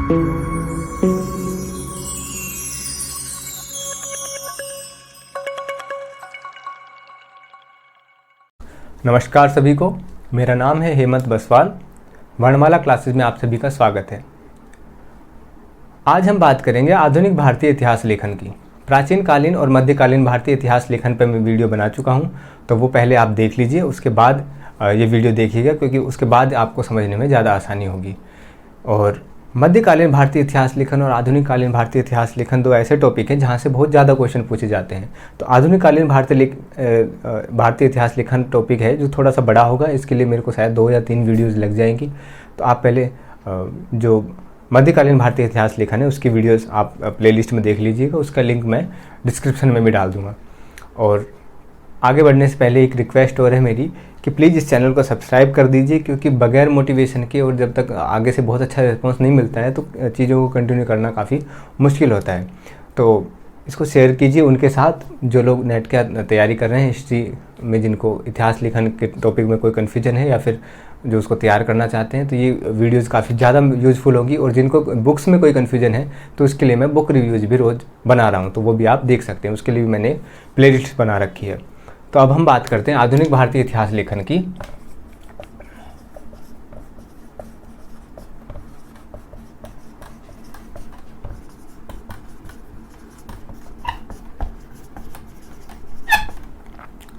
नमस्कार सभी को, मेरा नाम है हेमंत बसवाल। वर्णमाला क्लासेस में आप सभी का स्वागत है। आज हम बात करेंगे आधुनिक भारतीय इतिहास लेखन की। प्राचीन कालीन और मध्यकालीन भारतीय इतिहास लेखन पर मैं वीडियो बना चुका हूं, तो वो पहले आप देख लीजिए, उसके बाद ये वीडियो देखिएगा, क्योंकि उसके बाद आपको समझने में ज़्यादा आसानी होगी। और मध्यकालीन भारतीय इतिहास लेखन और आधुनिक कालीन भारतीय इतिहास लेखन दो ऐसे टॉपिक हैं जहाँ से बहुत ज़्यादा क्वेश्चन पूछे जाते हैं। तो आधुनिक कालीन भारतीय इतिहास लेखन टॉपिक है जो थोड़ा सा बड़ा होगा, इसके लिए मेरे को शायद 2 या 3 वीडियोज़ लग जाएंगी। तो आप पहले जो मध्यकालीन भारतीय इतिहास लेखन है उसकी वीडियोज़ आप प्लेलिस्ट में देख लीजिएगा, उसका लिंक मैं डिस्क्रिप्शन में भी डाल दूँगा। और आगे बढ़ने से पहले एक रिक्वेस्ट और है मेरी कि प्लीज़ इस चैनल को सब्सक्राइब कर दीजिए, क्योंकि बगैर मोटिवेशन के और जब तक आगे से बहुत अच्छा रिस्पांस नहीं मिलता है तो चीज़ों को कंटिन्यू करना काफ़ी मुश्किल होता है। तो इसको शेयर कीजिए उनके साथ जो लोग नेट की तैयारी कर रहे हैं, हिस्ट्री में, जिनको इतिहास लेखन के टॉपिक में कोई कन्फ्यूजन है या फिर जो उसको तैयार करना चाहते हैं। तो ये वीडियोज़ काफ़ी ज़्यादा यूज़फुल होगी। और जिनको बुक्स में कोई कन्फ्यूजन है तो उसके लिए मैं बुक रिव्यूज़ भी रोज़ बना रहा हूँ, तो वो भी आप देख सकते हैं। उसके लिए भी मैंने प्लेलिस्ट बना रखी है। तो अब हम बात करते हैं आधुनिक भारतीय इतिहास लेखन की।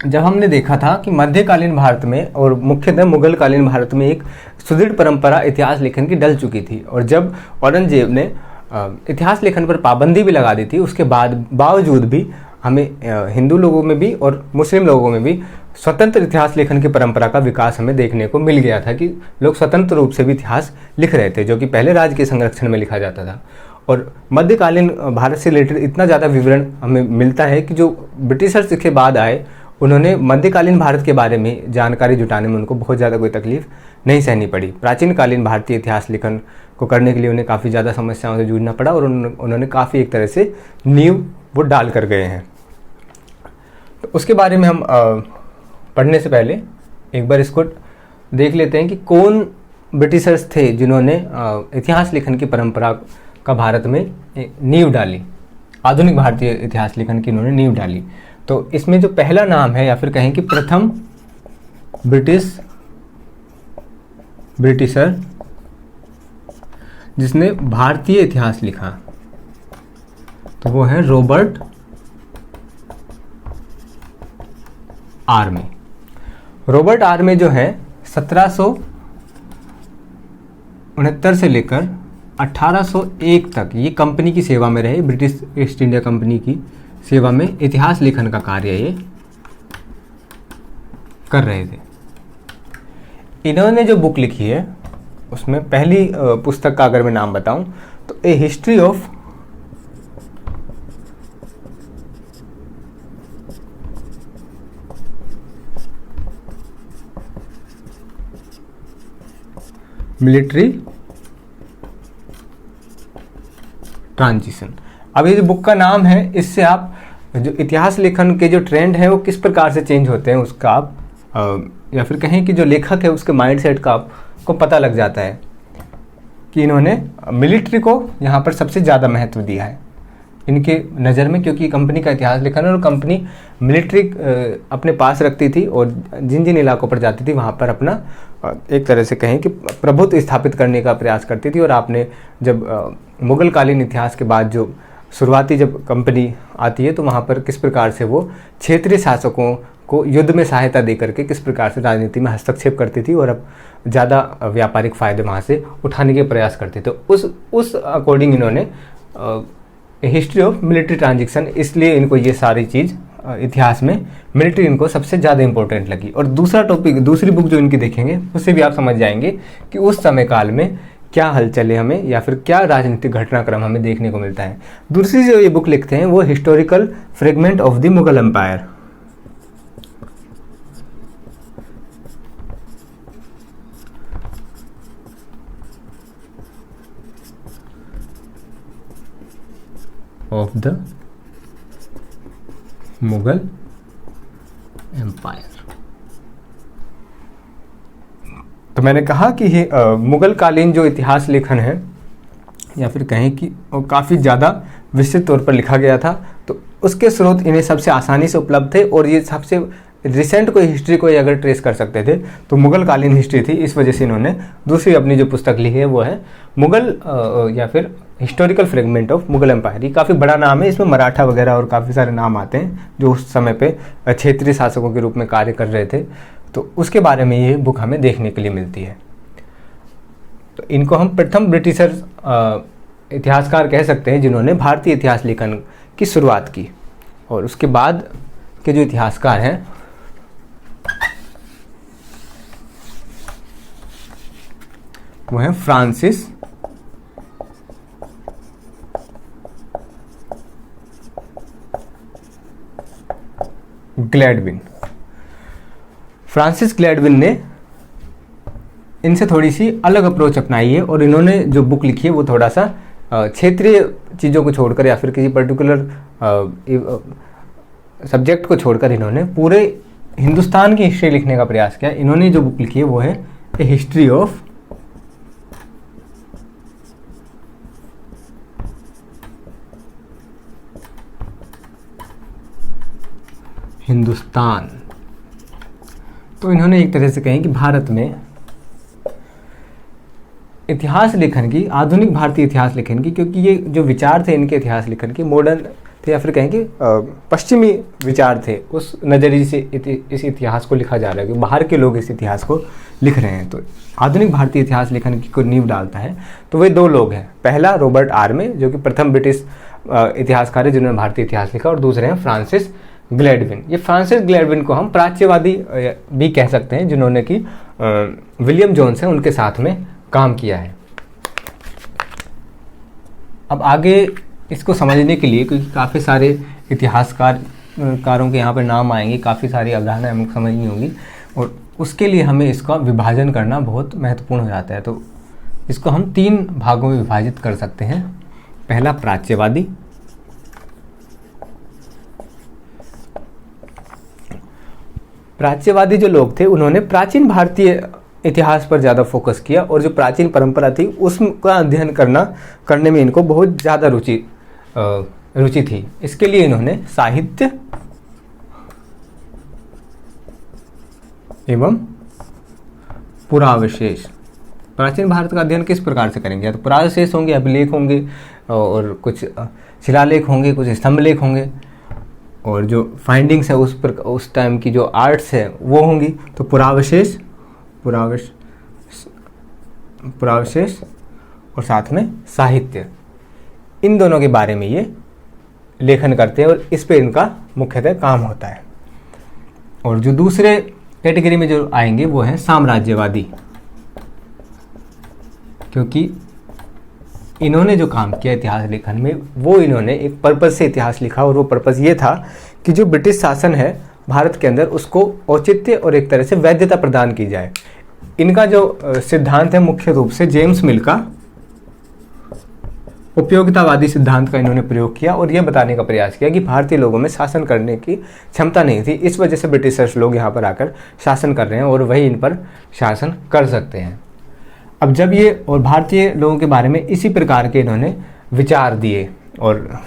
जब हमने देखा था कि मध्यकालीन भारत में और मुख्यतः मुगल कालीन भारत में एक सुदृढ़ परंपरा इतिहास लेखन की डल चुकी थी, और जब औरंगजेब ने इतिहास लेखन पर पाबंदी भी लगा दी थी, उसके बावजूद भी हमें हिंदू लोगों में भी और मुस्लिम लोगों में भी स्वतंत्र इतिहास लेखन की परंपरा का विकास हमें देखने को मिल गया था कि लोग स्वतंत्र रूप से भी इतिहास लिख रहे थे, जो कि पहले राज्य के संरक्षण में लिखा जाता था। और मध्यकालीन भारत से रिलेटेड इतना ज़्यादा विवरण हमें मिलता है कि जो ब्रिटिशर्स के बाद आए, उन्होंने मध्यकालीन भारत के बारे में जानकारी जुटाने में उनको बहुत ज़्यादा कोई तकलीफ नहीं सहनी पड़ी। प्राचीन कालीन भारतीय इतिहास लेखन को करने के लिए उन्हें काफ़ी ज़्यादा समस्याओं से जूझना पड़ा, और उन्होंने काफ़ी एक तरह से नींव वो डाल कर गए हैं। तो उसके बारे में हम पढ़ने से पहले एक बार इसको देख लेते हैं कि कौन ब्रिटिशर्स थे जिन्होंने इतिहास लेखन की परंपरा का भारत में नींव डाली। आधुनिक भारतीय इतिहास लेखन की इन्होंने नींव डाली। तो इसमें जो पहला नाम है, या फिर कहें कि प्रथम ब्रिटिशर जिसने भारतीय इतिहास लिखा, तो वो है रॉबर्ट आर्मे। रॉबर्ट आर्मे जो है 1769 से लेकर 1801 तक ये कंपनी की सेवा में रहे, ब्रिटिश ईस्ट इंडिया कंपनी की सेवा में इतिहास लेखन का कार्य ये कर रहे थे। इन्होंने जो बुक लिखी है उसमें पहली पुस्तक का अगर मैं नाम बताऊं तो ए हिस्ट्री ऑफ मिलिट्री ट्रांजिशन। अब ये जो बुक का नाम है, इससे आप जो इतिहास लेखन के जो ट्रेंड है वो किस प्रकार से चेंज होते हैं उसका आप या फिर कहें कि जो लेखक है उसके माइंडसेट का आपको पता लग जाता है कि इन्होंने मिलिट्री को यहाँ पर सबसे ज़्यादा महत्व दिया है इनके नज़र में, क्योंकि कंपनी का इतिहास लेखन और कंपनी मिलिट्री अपने पास रखती थी और जिन जिन इलाकों पर जाती थी वहाँ पर अपना एक तरह से कहें कि प्रभुत्व स्थापित करने का प्रयास करती थी। और आपने जब मुगल कालीन इतिहास के बाद जो शुरुआती जब कंपनी आती है तो वहाँ पर किस प्रकार से वो क्षेत्रीय शासकों को युद्ध में सहायता दे करके किस प्रकार से राजनीति में हस्तक्षेप करती थी और अब ज़्यादा व्यापारिक फ़ायदे वहाँ से उठाने के प्रयास करते थे। उस अकॉर्डिंग इन्होंने हिस्ट्री ऑफ मिलिट्री ट्रांजिशन, इसलिए इनको ये सारी चीज़ इतिहास में मिलिट्री इनको सबसे ज़्यादा इंपॉर्टेंट लगी। और दूसरा टॉपिक, दूसरी बुक जो इनकी देखेंगे उससे भी आप समझ जाएंगे कि उस समय काल में क्या हलचलें हमें या फिर क्या राजनीतिक घटनाक्रम हमें देखने को मिलता है। दूसरी जो ये बुक लिखते हैं वो historical fragment of the Mughal empire. Of the Mughal empire. तो मैंने कहा कि ये मुगल कालीन जो इतिहास लेखन है या फिर कहें कि वो काफ़ी ज़्यादा विस्तृत तौर पर लिखा गया था। तो उसके स्रोत इन्हें सबसे आसानी से उपलब्ध थे और ये सबसे रिसेंट कोई हिस्ट्री को अगर ट्रेस कर सकते थे तो मुग़ल कालीन हिस्ट्री थी। इस वजह से इन्होंने दूसरी अपनी जो पुस्तक लिखी है वो है मुग़ल या फिर historical fragment of Mughal empire. ये काफ़ी बड़ा नाम है, इसमें मराठा वगैरह और काफ़ी सारे नाम आते हैं जो उस समय पे क्षेत्रीय शासकों के रूप में कार्य कर रहे थे। तो उसके बारे में ये बुक हमें देखने के लिए मिलती है। तो इनको हम प्रथम ब्रिटिशर इतिहासकार कह सकते हैं जिन्होंने भारतीय इतिहास लेखन की शुरुआत की। और उसके बाद के जो इतिहासकार हैं वो हैं फ्रांसिस ग्लैडविन। फ्रांसिस ग्लैडविन ने इनसे थोड़ी सी अलग अप्रोच अपनाई है और इन्होंने जो बुक लिखी है वो थोड़ा सा क्षेत्रीय चीज़ों को छोड़कर या फिर किसी पर्टिकुलर सब्जेक्ट को छोड़कर इन्होंने पूरे हिंदुस्तान की हिस्ट्री लिखने का प्रयास किया। इन्होंने जो बुक लिखी है वो है ए हिस्ट्री ऑफ हिंदुस्तान। तो इन्होंने एक तरह से कहें कि भारत में इतिहास लेखन की, आधुनिक भारतीय इतिहास लेखन की, क्योंकि ये जो विचार थे इनके इतिहास लेखन के मॉडर्न थे या फिर कहें कि पश्चिमी विचार थे, उस नज़रिए से इस इतिहास को लिखा जा रहा है कि बाहर के लोग इस इतिहास को लिख रहे हैं। तो आधुनिक भारतीय इतिहास लेखन की कोई नींव डालता है तो वे दो लोग हैं। पहला रॉबर्ट आर्मे जो कि प्रथम ब्रिटिश इतिहासकार है जिन्होंने भारतीय इतिहास लिखा, और दूसरे हैं फ्रांसिस ग्लैडविन। ये फ्रांसिस ग्लैडविन को हम प्राच्यवादी भी कह सकते हैं जिन्होंने कि विलियम जोन्स हैं उनके साथ में काम किया है। अब आगे इसको समझने के लिए, क्योंकि काफ़ी सारे इतिहासकारों के यहाँ पर नाम आएंगे, काफ़ी सारी अवधारणाएं हमें समझनी होंगी और उसके लिए हमें इसका विभाजन करना बहुत महत्वपूर्ण हो जाता है। तो इसको हम 3 भागों में विभाजित कर सकते हैं। पहला प्राच्यवादी, प्राच्यवादी जो लोग थे उन्होंने प्राचीन भारतीय इतिहास पर ज़्यादा फोकस किया और जो प्राचीन परंपरा थी उसका अध्ययन करने में इनको बहुत ज़्यादा रुचि थी। इसके लिए इन्होंने साहित्य एवं पुरावशेष, प्राचीन भारत का अध्ययन किस प्रकार से करेंगे, या तो पुरावशेष होंगे, अभिलेख होंगे और कुछ शिलालेख होंगे, कुछ स्तंभलेख होंगे, और जो फाइंडिंग्स है उस टाइम की जो आर्ट्स है वो होंगी। तो पुरावशेष और साथ में साहित्य, इन दोनों के बारे में ये लेखन करते हैं और इस पे इनका मुख्यतः काम होता है। और जो दूसरे कैटेगरी में जो आएंगे वो हैं साम्राज्यवादी, क्योंकि इन्होंने जो काम किया इतिहास लेखन में वो इन्होंने एक पर्पज़ से इतिहास लिखा और वो पर्पज़ ये था कि जो ब्रिटिश शासन है भारत के अंदर उसको औचित्य और एक तरह से वैधता प्रदान की जाए। इनका जो सिद्धांत है मुख्य रूप से जेम्स मिल का उपयोगितावादी सिद्धांत का इन्होंने प्रयोग किया और यह बताने का प्रयास किया कि भारतीय लोगों में शासन करने की क्षमता नहीं थी, इस वजह से ब्रिटिशर्स लोग यहाँ पर आकर शासन कर रहे हैं और वही इन पर शासन कर सकते हैं। अब जब ये और भारतीय लोगों के बारे में इसी प्रकार के इन्होंने विचार दिए, और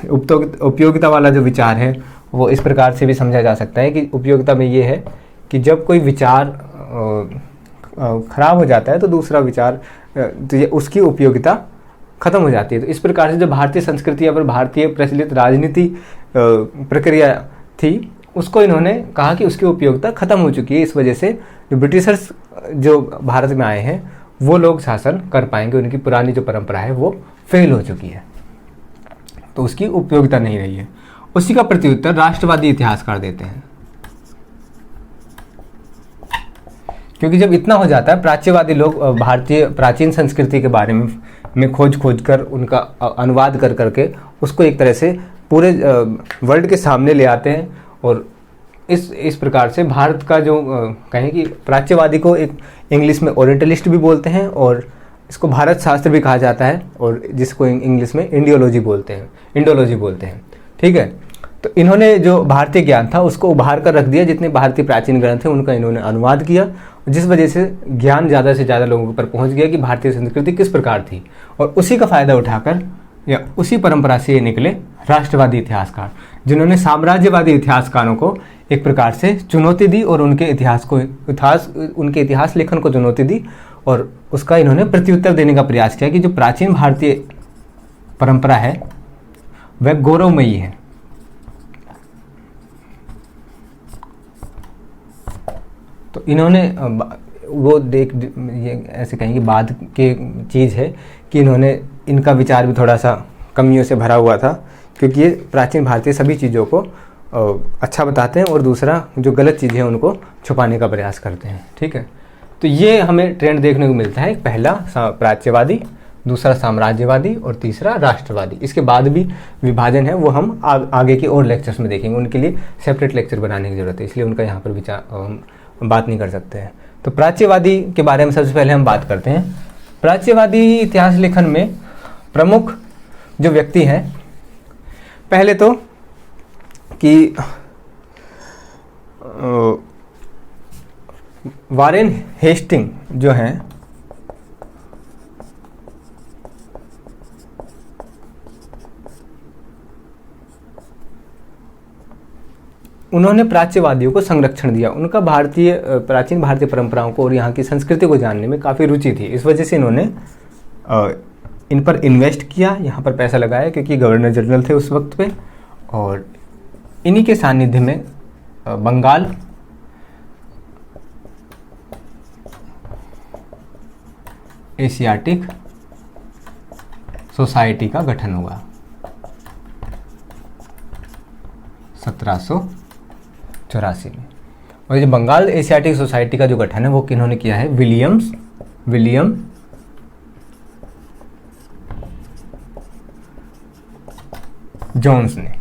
उपयोगिता वाला जो विचार है वो इस प्रकार से भी समझा जा सकता है कि उपयोगिता में ये है कि जब कोई विचार खराब हो जाता है तो दूसरा विचार तो उसकी उपयोगिता खत्म हो जाती है। तो इस प्रकार से जो भारतीय संस्कृति या फिर भारतीय प्रचलित राजनीति प्रक्रिया थी उसको इन्होंने कहा कि उसकी उपयोगिता खत्म हो चुकी है, इस वजह से जो ब्रिटिशर्स जो भारत में आए हैं वो लोग शासन कर पाएंगे, उनकी पुरानी जो परंपरा है वो फेल हो चुकी है, तो उसकी उपयोगिता नहीं रही है। उसी का प्रत्युत्तर राष्ट्रवादी इतिहासकार देते हैं, क्योंकि जब इतना हो जाता है प्राच्यवादी लोग भारतीय प्राचीन संस्कृति के बारे में खोज कर उनका अनुवाद कर करके उसको एक तरह से पूरे वर्ल्ड के सामने ले आते हैं और इस प्रकार से भारत का जो कहें कि प्राच्यवादी को एक इंग्लिश में ओरिएंटलिस्ट भी बोलते हैं और इसको भारत शास्त्र भी कहा जाता है और जिसको इंग्लिश में इंडियोलॉजी बोलते हैं। ठीक है, तो इन्होंने जो भारतीय ज्ञान था उसको उभार कर रख दिया, जितने भारतीय प्राचीन ग्रंथ हैं उनका इन्होंने अनुवाद किया। जिस वजह से ज्ञान ज़्यादा से ज़्यादा लोगों पर पहुंच गया कि भारतीय संस्कृति किस प्रकार थी, और उसी का फ़ायदा उठाकर या उसी परंपरा से ये निकले राष्ट्रवादी इतिहासकार, जिन्होंने साम्राज्यवादी इतिहासकारों को एक प्रकार से चुनौती दी और उनके इतिहास लेखन को चुनौती दी, और उसका इन्होंने प्रत्युत्तर देने का प्रयास किया कि जो प्राचीन भारतीय परंपरा है वह गौरवमयी है। तो इन्होंने वो ये ऐसे कहेंगे बाद के चीज़ है कि इन्होंने इनका विचार भी थोड़ा सा कमियों से भरा हुआ था, क्योंकि ये प्राचीन भारतीय सभी चीज़ों को अच्छा बताते हैं और दूसरा जो गलत चीज़ें हैं उनको छुपाने का प्रयास करते हैं। ठीक है, तो ये हमें ट्रेंड देखने को मिलता है, पहला प्राच्यवादी, दूसरा साम्राज्यवादी और तीसरा राष्ट्रवादी। इसके बाद भी विभाजन है, वो हम आगे के और लेक्चर्स में देखेंगे, उनके लिए सेपरेट लेक्चर बनाने की ज़रूरत है, इसलिए उनका यहाँ पर विचार बात नहीं कर सकते हैं। तो प्राच्यवादी के बारे में सबसे पहले हम बात करते हैं। प्राच्यवादी इतिहास लेखन में प्रमुख जो व्यक्ति हैं, पहले तो कि वारेन हेस्टिंग जो हैं, उन्होंने प्राच्यवादियों को संरक्षण दिया। उनका प्राचीन भारतीय परंपराओं को और यहाँ की संस्कृति को जानने में काफ़ी रुचि थी, इस वजह से इन्होंने इन पर इन्वेस्ट किया, यहाँ पर पैसा लगाया, क्योंकि गवर्नर जनरल थे उस वक्त पे, और इन्हीं के सानिध्य में बंगाल एशियाटिक सोसाइटी का गठन हुआ 1784 में। और ये बंगाल एशियाटिक सोसाइटी का जो गठन है वो किन्होंने किया है, विलियम जोन्स ने।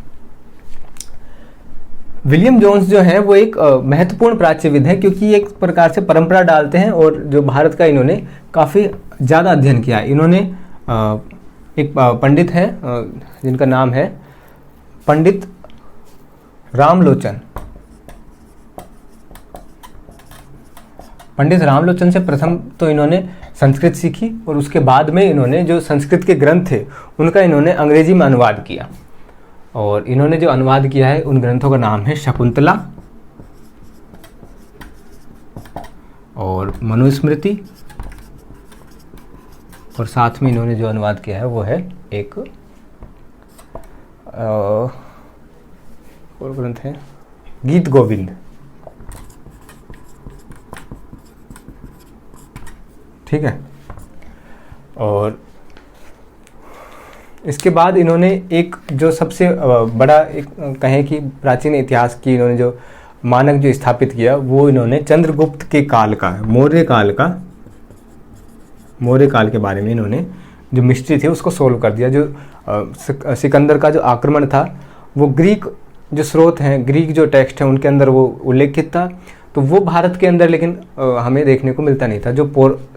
विलियम जोन्स जो है वो एक महत्वपूर्ण प्राच्यविद है, क्योंकि एक प्रकार से परंपरा डालते हैं और जो भारत का इन्होंने काफ़ी ज़्यादा अध्ययन किया। इन्होंने एक पंडित है जिनका नाम है पंडित रामलोचन। पंडित रामलोचन से प्रथम तो इन्होंने संस्कृत सीखी, और उसके बाद में इन्होंने जो संस्कृत के ग्रंथ थे उनका इन्होंने अंग्रेजी में अनुवाद किया, और इन्होंने जो अनुवाद किया है उन ग्रंथों का नाम है शकुंतला और मनुस्मृति, और साथ में इन्होंने जो अनुवाद किया है वो है एक और ग्रंथ है गीत गोविंद। ठीक है, और इसके बाद इन्होंने एक जो सबसे बड़ा एक कहें कि प्राचीन इतिहास की इन्होंने जो मानक जो स्थापित किया वो इन्होंने चंद्रगुप्त के काल का, मौर्य काल के बारे में इन्होंने जो मिस्ट्री थी उसको सोल्व कर दिया। जो सिकंदर का जो आक्रमण था वो ग्रीक जो स्रोत हैं, ग्रीक जो टेक्स्ट हैं उनके अंदर वो उल्लेखित था, तो वो भारत के अंदर लेकिन हमें देखने को मिलता नहीं था।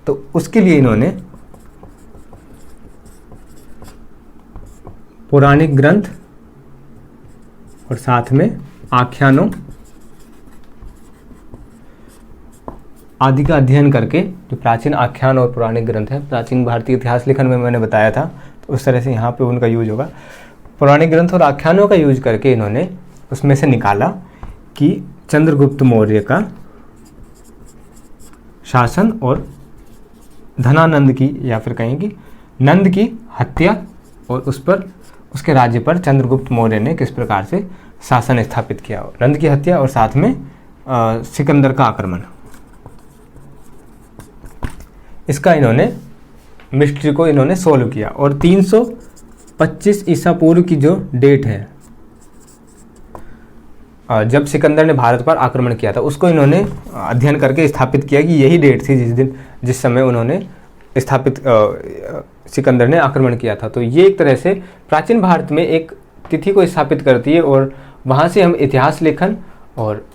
तो उसके लिए इन्होंने पौराणिक ग्रंथ और साथ में आख्यानों आदि का अध्ययन करके, जो प्राचीन आख्यान और पौराणिक ग्रंथ हैं, प्राचीन भारतीय इतिहास लेखन में मैंने बताया था, तो उस तरह से यहाँ पे उनका यूज होगा। पौराणिक ग्रंथ और आख्यानों का यूज करके इन्होंने उसमें से निकाला कि चंद्रगुप्त मौर्य का शासन और धनानंद की या फिर कहेंगे नंद की हत्या और उसके राज्य पर चंद्रगुप्त मौर्य ने किस प्रकार से शासन स्थापित किया। नंद की हत्या और साथ में सिकंदर का आक्रमण, इसका इन्होंने मिस्ट्री को इन्होंने सोल्व किया। और 325 ईसा पूर्व की जो डेट है जब सिकंदर ने भारत पर आक्रमण किया था, उसको इन्होंने अध्ययन करके स्थापित किया कि यही डेट थी जिस समय उन्होंने सिकंदर ने आक्रमण किया था। तो ये एक तरह से प्राचीन भारत में एक तिथि को स्थापित करती है, और वहाँ से हम इतिहास लेखन और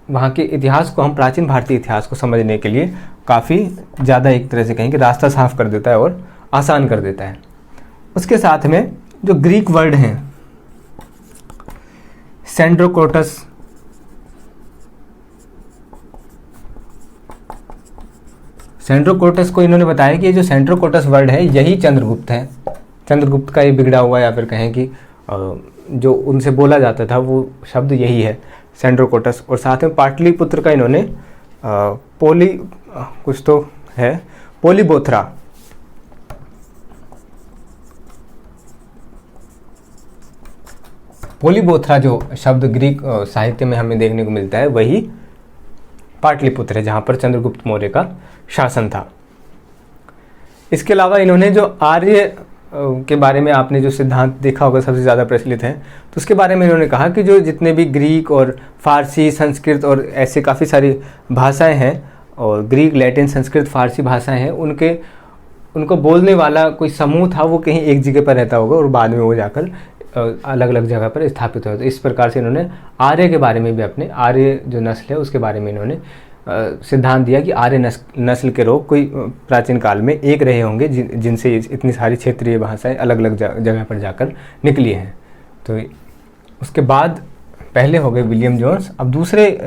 वहाँ के इतिहास को, हम प्राचीन भारतीय इतिहास को समझने के लिए काफ़ी ज़्यादा एक तरह से कहें कि रास्ता साफ कर देता है और आसान कर देता है। उसके साथ में जो ग्रीक वर्ड हैं, सेंड्रोकोटस सेंट्रोकोटस को इन्होंने बताया कि ये जो सेंट्रोकोटस वर्ड है यही चंद्रगुप्त है। चंद्रगुप्त का ये बिगड़ा हुआ, या फिर कहें कि जो उनसे बोला जाता था वो शब्द यही है, सेंट्रोकोटस। और साथ में पाटलिपुत्र का इन्होंने कुछ तो है, पोलीबोथरा। पोलीबोथरा जो शब्द ग्रीक साहित्य में हमें देखने को मिलता है वही पाटलिपुत्र है, जहाँ पर चंद्रगुप्त मौर्य का शासन था। इसके अलावा इन्होंने जो आर्य के बारे में आपने जो सिद्धांत देखा होगा सबसे ज़्यादा प्रचलित है, तो उसके बारे में इन्होंने कहा कि जो जितने भी ग्रीक और फारसी, संस्कृत और ऐसे काफ़ी सारी भाषाएं हैं, और ग्रीक, लैटिन, संस्कृत, फारसी भाषाएं हैं, उनको बोलने वाला कोई समूह था, वो कहीं एक जगह पर रहता होगा और बाद में वो जाकर अलग अलग जगह पर स्थापित हुआ। तो इस प्रकार से इन्होंने आर्य के बारे में भी, अपने आर्य जो नस्ल है उसके बारे में इन्होंने सिद्धांत दिया कि आर्य नस्ल के लोग कोई प्राचीन काल में एक रहे होंगे, जिनसे इतनी सारी क्षेत्रीय भाषाएं अलग अलग जगह पर जाकर निकली हैं। तो उसके बाद पहले हो गए विलियम जोन्स। अब दूसरे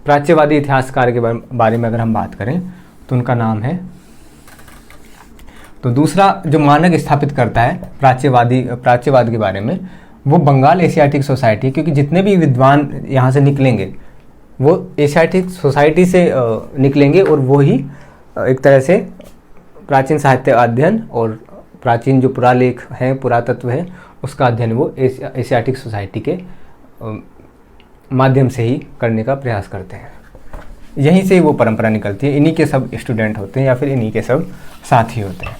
प्राच्यवादी इतिहासकार के बारे में अगर हम बात करें तो उनका नाम है, तो दूसरा जो मानक स्थापित करता है प्राच्यवाद के बारे में, वो बंगाल एशियाटिक सोसाइटी, क्योंकि जितने भी विद्वान यहाँ से निकलेंगे वो एशियाटिक सोसाइटी से निकलेंगे, और वो ही एक तरह से प्राचीन साहित्य अध्ययन और प्राचीन जो पुरालेख हैं, पुरातत्व है, उसका अध्ययन वो एशियाटिक सोसाइटी के माध्यम से ही करने का प्रयास करते हैं। यहीं से वो परंपरा निकलती है, इन्हीं के सब स्टूडेंट होते हैं या फिर इन्हीं के सब साथी होते हैं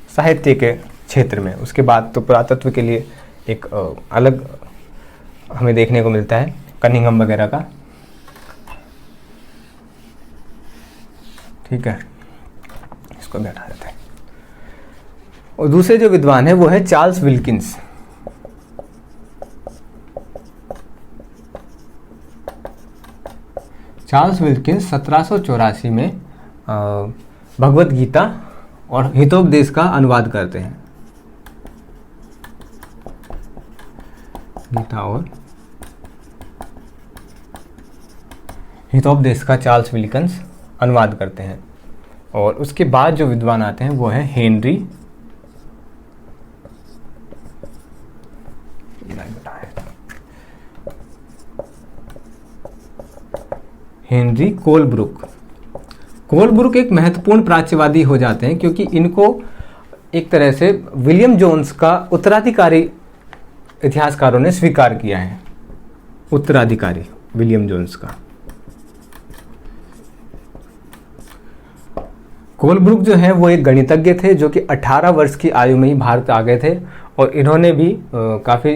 साहित्य के क्षेत्र में। उसके बाद तो पुरातत्व के लिए एक अलग हमें देखने को मिलता है कनिंघम वगैरह का, ठीक है, इसको भी हटा देते हैं। और दूसरे जो विद्वान है वो है चार्ल्स विल्किंस। चार्ल्स विल्किंस 1784 में भगवत गीता और हितोपदेश का अनुवाद करते हैं। गीता और हितोपदेश का चार्ल्स विल्किंस अनुवाद करते हैं। और उसके बाद जो विद्वान आते हैं वो है हेनरी कोलब्रुक। कोलब्रुक एक महत्वपूर्ण प्राच्यवादी हो जाते हैं, क्योंकि इनको एक तरह से विलियम जोन्स का उत्तराधिकारी इतिहासकारों ने स्वीकार किया है, उत्तराधिकारी विलियम जोन्स का। कोलब्रुक जो है वो एक गणितज्ञ थे, जो कि 18 वर्ष की आयु में ही भारत आ गए थे, और इन्होंने भी काफ़ी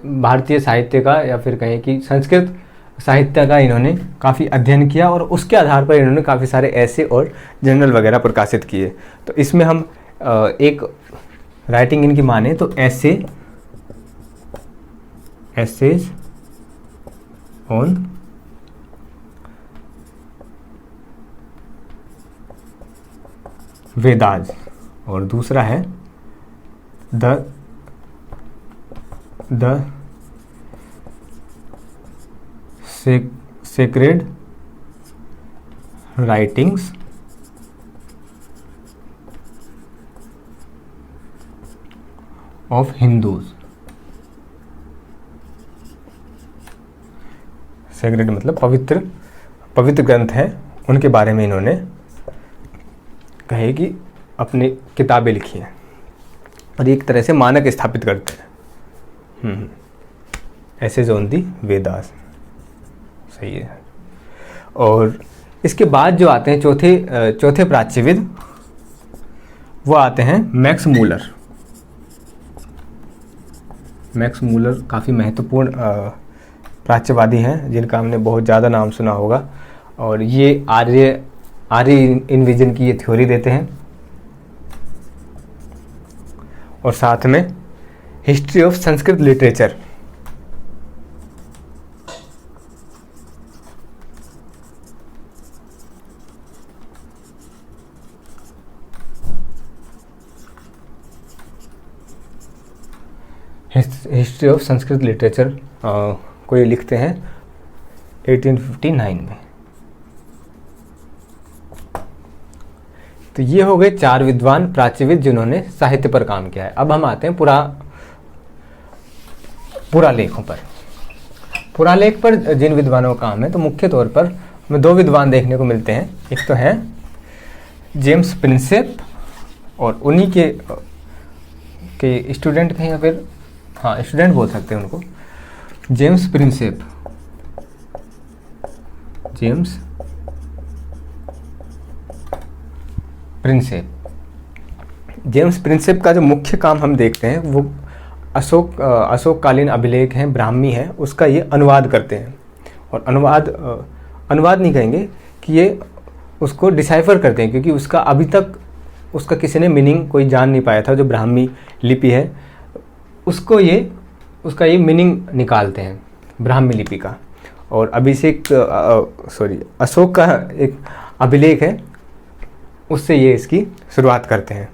भारतीय साहित्य का या फिर कहें कि संस्कृत साहित्य का इन्होंने काफ़ी अध्ययन किया, और उसके आधार पर इन्होंने काफ़ी सारे ऐसे और जर्नल वगैरह प्रकाशित किए। तो इसमें हम एक राइटिंग इनकी माने तो एसेज ऑन वेदास, और दूसरा है the sacred writings of Hindus. Sacred मतलब पवित्र ग्रंथ है, उनके बारे में इन्होंने कहे कि अपनी किताबें लिखी हैं, और एक तरह से मानक स्थापित करते हैं। ऐसे जो दी वेदास, सही है। और इसके बाद जो आते हैं चौथे प्राच्यविद, वो आते हैं मैक्स मूलर। मैक्स मूलर काफ़ी महत्वपूर्ण प्राच्यवादी हैं, जिनका हमने बहुत ज़्यादा नाम सुना होगा, और ये आर्य इनविजन की ये थ्योरी देते हैं, और साथ में history of Sanskrit literature. History of Sanskrit literature को ये लिखते हैं 1859 में। तो ये हो गए 4 विद्वान प्राच्यविद जिन्होंने साहित्य पर काम किया है। अब हम आते हैं पुरालेखों पर। पुरालेख पर जिन विद्वानों का काम है, तो मुख्य तौर पर हमें 2 विद्वान देखने को मिलते हैं। एक तो है जेम्स प्रिंसेप, और उन्हीं के स्टूडेंट थे, या फिर हाँ स्टूडेंट बोल सकते हैं उनको, जेम्स प्रिंसेप। जेम्स प्रिंसेप का जो मुख्य काम हम देखते हैं वो अशोककालीन अभिलेख हैं, ब्राह्मी है, उसका ये अनुवाद करते हैं। और अनुवाद नहीं कहेंगे कि ये उसको डिसाइफर करते हैं, क्योंकि उसका अभी तक उसका किसी ने मीनिंग कोई जान नहीं पाया था। जो ब्राह्मी लिपि है उसका ये मीनिंग निकालते हैं ब्राह्मी लिपि का। और अशोक का एक अभिलेख है, उससे ये इसकी शुरुआत करते हैं।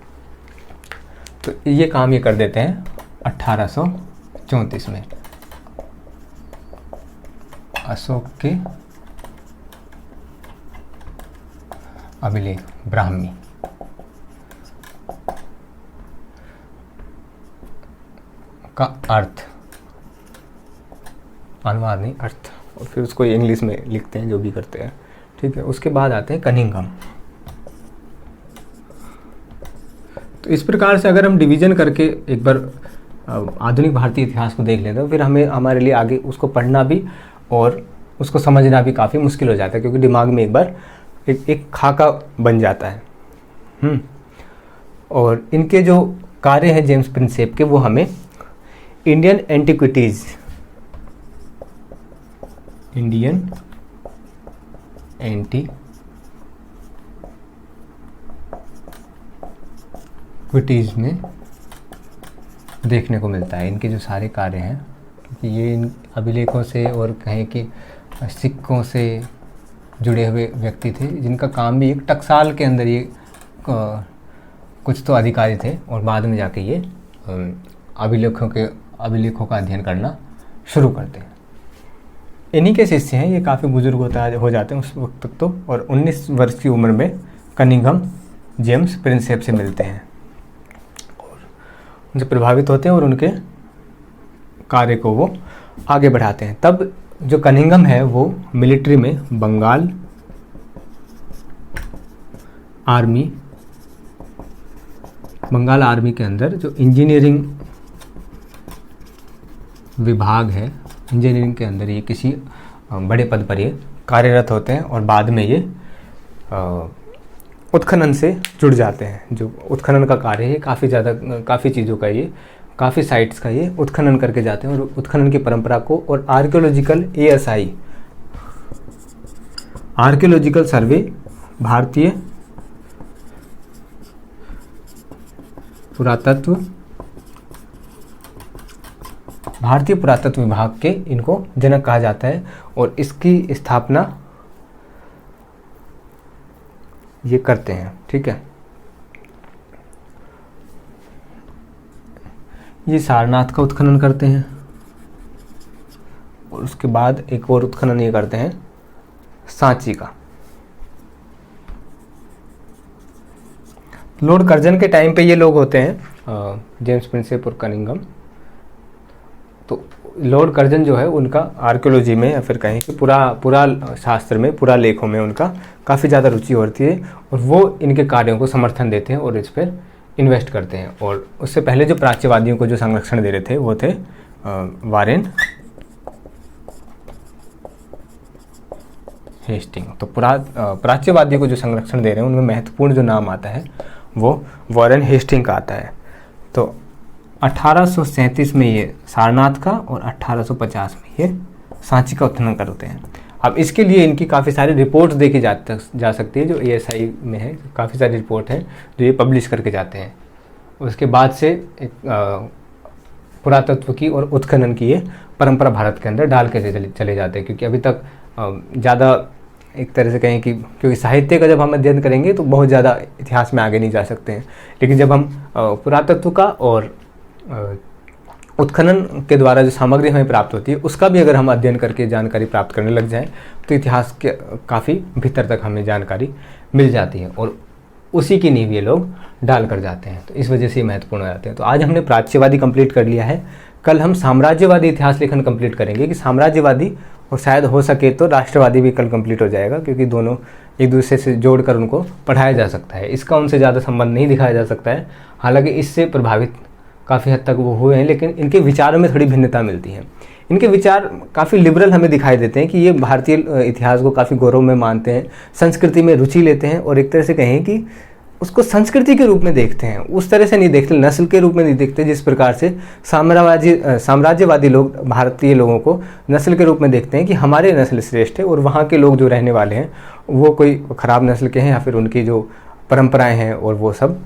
तो ये काम ये कर देते हैं 1834 में, अशोक के अभिलेख ब्राह्मी का अर्थ, अनुवाद नहीं अर्थ, और फिर उसको इंग्लिश में लिखते हैं, जो भी करते हैं, ठीक है। उसके बाद आते हैं कनिंघम। तो इस प्रकार से अगर हम डिवीज़न करके एक बार आधुनिक भारतीय इतिहास को देख लेते हैं, तो फिर हमारे लिए आगे उसको पढ़ना भी और उसको समझना भी काफ़ी मुश्किल हो जाता है, क्योंकि दिमाग में एक बार एक खाका बन जाता है। और इनके जो कार्य हैं जेम्स प्रिंसेप के, वो हमें इंडियन एंटिक्विटीज़ में देखने को मिलता है। इनके जो सारे कार्य हैं, क्योंकि ये इन अभिलेखों से और कहें कि सिक्कों से जुड़े हुए व्यक्ति थे, जिनका काम भी एक टकसाल के अंदर ये कुछ तो अधिकारी थे, और बाद में जाके ये अभिलेखों का अध्ययन करना शुरू करते हैं। इन्हीं के शिष्य हैं, ये काफ़ी बुजुर्ग हो जाते हैं उस वक्त तक तो, और 19 वर्ष की उम्र में कनिंघम जेम्स प्रिंसेप से मिलते हैं और उनसे प्रभावित होते हैं और उनके कार्य को वो आगे बढ़ाते हैं। तब जो कनिंघम है वो मिलिट्री में बंगाल आर्मी के अंदर जो इंजीनियरिंग विभाग है, इंजीनियरिंग के अंदर ये किसी बड़े पद पर ये कार्यरत होते हैं, और बाद में ये उत्खनन से जुड़ जाते हैं। जो उत्खनन का कार्य है, काफ़ी चीज़ों का ये, काफ़ी साइट्स का ये उत्खनन करके जाते हैं, और उत्खनन की परंपरा को और आर्कियोलॉजिकल सर्वे, भारतीय पुरातत्व विभाग के इनको जनक कहा जाता है, और इसकी स्थापना ये करते हैं, ठीक है। ये सारनाथ का उत्खनन करते हैं, और उसके बाद एक और उत्खनन ये करते हैं सांची का। लॉर्ड कर्जन के टाइम पे ये लोग होते हैं जेम्स प्रिंसेप और कनिंघम। तो लॉर्ड कर्जन जो है उनका आर्कियोलॉजी में, या फिर कहें कि पूरा शास्त्र में, पूरा लेखों में उनका काफ़ी ज़्यादा रुचि होती है, और वो इनके कार्यों को समर्थन देते हैं और इस पर इन्वेस्ट करते हैं। और उससे पहले जो प्राच्यवादियों को जो संरक्षण दे रहे थे वो थे वारेन हेस्टिंग। तो प्राच्यवादियों को जो संरक्षण दे रहे हैं उनमें महत्वपूर्ण जो नाम आता है वो वारेन हेस्टिंग का आता है। तो 1837 में ये सारनाथ का, और 1850 में ये सांची का उत्खनन करते हैं। अब इसके लिए इनकी काफ़ी सारी रिपोर्ट्स देखी जा सकती है, जो ASI में है। काफ़ी सारी रिपोर्ट है जो ये पब्लिश करके जाते हैं। उसके बाद से एक पुरातत्व की और उत्खनन की ये परंपरा भारत के अंदर डाल के चले जाते हैं, क्योंकि अभी तक ज़्यादा एक तरह से कहें कि, क्योंकि साहित्य का जब हम अध्ययन करेंगे तो बहुत ज़्यादा इतिहास में आगे नहीं जा सकते हैं, लेकिन जब हम पुरातत्व का और उत्खनन के द्वारा जो सामग्री हमें प्राप्त होती है उसका भी अगर हम अध्ययन करके जानकारी प्राप्त करने लग जाएं, तो इतिहास के काफ़ी भीतर तक हमें जानकारी मिल जाती है। और उसी की नींव ये लोग डाल कर जाते हैं। तो इस वजह से ये महत्वपूर्ण हो जाते हैं। तो आज हमने प्राच्यवादी कंप्लीट कर लिया है, कल हम साम्राज्यवादी इतिहास लेखन कंप्लीट करेंगे कि साम्राज्यवादी और शायद हो सके तो राष्ट्रवादी भी कल कंप्लीट हो जाएगा, क्योंकि दोनों एक दूसरे से जोड़कर उनको पढ़ाया जा सकता है। इसका उनसे ज़्यादा संबंध नहीं दिखाया जा सकता है, हालांकि इससे प्रभावित काफ़ी हद तक वो हुए हैं, लेकिन इनके विचारों में थोड़ी भिन्नता मिलती है। इनके विचार काफ़ी लिबरल हमें दिखाई देते हैं कि ये भारतीय इतिहास को काफ़ी गौरव में मानते हैं, संस्कृति में रुचि लेते हैं और एक तरह से कहें कि उसको संस्कृति के रूप में देखते हैं, उस तरह से नहीं देखते, नस्ल के रूप में नहीं देखते जिस प्रकार से साम्राज्यवादी लोग भारतीय लोगों को नस्ल के रूप में देखते हैं कि हमारे नस्ल श्रेष्ठ है और वहाँ के लोग जो रहने वाले हैं वो कोई ख़राब नस्ल के हैं या फिर उनकी जो परंपराएं हैं और वो सब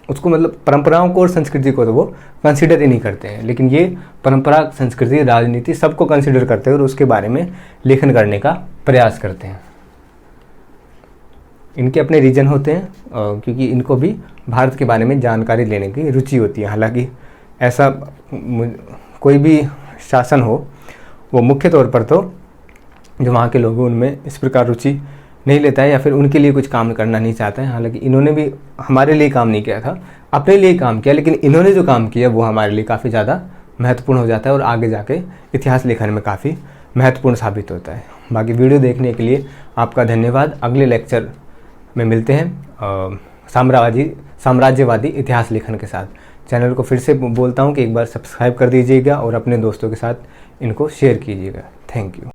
उसको मतलब परंपराओं को और संस्कृति को तो वो कंसिडर ही नहीं करते हैं। लेकिन ये परंपरा, संस्कृति, राजनीति सबको कंसिडर करते हैं और उसके बारे में लेखन करने का प्रयास करते हैं। इनके अपने रीजन होते हैं क्योंकि इनको भी भारत के बारे में जानकारी लेने की रुचि होती है। हालांकि ऐसा कोई भी शासन हो वो मुख्य तौर पर तो जो वहाँ के लोग हैं उनमें इस प्रकार रुचि नहीं लेता है या फिर उनके लिए कुछ काम करना नहीं चाहता है। हालांकि इन्होंने भी हमारे लिए काम नहीं किया था, अपने लिए काम किया, लेकिन इन्होंने जो काम किया वो हमारे लिए काफ़ी ज़्यादा महत्वपूर्ण हो जाता है और आगे जाके इतिहास लेखन में काफ़ी महत्वपूर्ण साबित होता है। बाकी वीडियो देखने के लिए आपका धन्यवाद। अगले लेक्चर में मिलते हैं साम्राज्यवादी इतिहास लेखन के साथ। चैनल को फिर से बोलता हूँ कि एक बार सब्सक्राइब कर दीजिएगा और अपने दोस्तों के साथ इनको शेयर कीजिएगा। Thank you.